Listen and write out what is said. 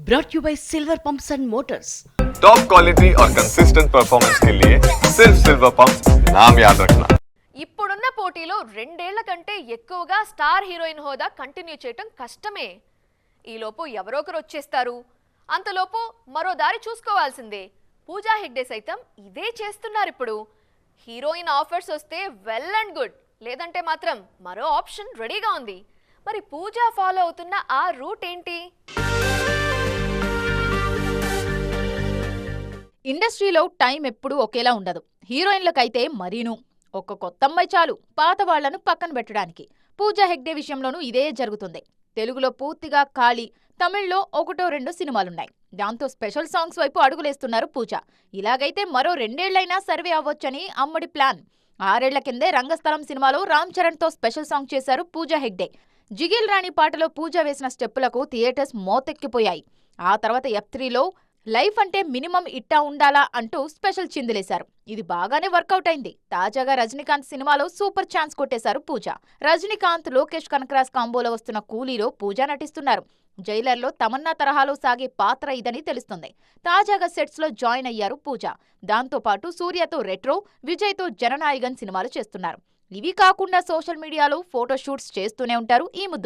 brought you by Silver Pumps and Motors. Top quality और consistent performance के लिए सिर्फ सिल्वर पंप्स नाम याद रखना. ఇప్పుడున్న పోటీలో రెండేళ్ల కంటే ఎక్కువగా స్టార్ హీరోయిన్ హోదా కంటిన్యూ చేయటం కష్టమే. ఈలోపు ఎవరో ఒకరు వచ్చేస్తారు. అంతలోపు మరో దారి చూసుకోవాల్సిందే. పూజా హెగ్డే సైతం ఇదే చేస్తున్నారు. ఇప్పుడు హీరోయిన్ ఆఫర్స్ వస్తే వెల్ అండ్ గుడ్, లేదంటే మాత్రం మరో ఆప్షన్ రెడీగా ఉంది. మరి పూజా ఫాలో అవుతున్న ఆ రూట్ ఏంటి? ఇండస్ట్రీలో టైం ఎప్పుడూ ఒకేలా ఉండదు. హీరోయిన్లకైతే మరీను. ఒక్క కొత్త అమ్మాయి చాలు పాత వాళ్లను పక్కన పెట్టడానికి. పూజా హెగ్డే విషయంలోనూ ఇదే జరుగుతుంది. తెలుగులో పూర్తిగా ఖాళీ, తమిళ్లో ఒకటో రెండో సినిమాలున్నాయి. దాంతో స్పెషల్ సాంగ్స్ వైపు అడుగులేస్తున్నారు పూజ. ఇలాగైతే మరో 2 ఏళ్లైనా సర్వే అవ్వొచ్చని అమ్మడి ప్లాన్. 6 ఏళ్ల కిందే రంగస్థలం సినిమాలో రామ్ చరణ్తో స్పెషల్ సాంగ్ చేశారు పూజా హెగ్డే. జిగిల్ రాణి పాటలో పూజ వేసిన స్టెప్పులకు థియేటర్స్ మోతెక్కిపోయాయి. ఆ తర్వాత F3లో లైఫ్ అంటే మినిమం ఇట్టా ఉండాలా అంటూ స్పెషల్ చిందులేశారు. ఇది బాగానే వర్కౌట్ అయింది. తాజాగా రజనీకాంత్ సినిమాలో సూపర్ ఛాన్స్ కొట్టేశారు పూజ. రజనీకాంత్, లోకేష్ కనకరాజ్ కాంబోలో వస్తున్న కూలీలో పూజ నటిస్తున్నారు. జైలర్లో తమన్నా తరహాలో సాగే పాత్ర ఇదని తెలుస్తుంది. తాజాగా సెట్స్ లో జాయిన్ అయ్యారు పూజ. దాంతో పాటు సూర్యతో రెట్రో, విజయ్తో జననాయగన్ సినిమాలు చేస్తున్నారు. ఇవి కాకుండా సోషల్ మీడియాలో ఫోటో షూట్స్ చేస్తూనే ఉంటారు ఈ ముద్దుగుమ్మ.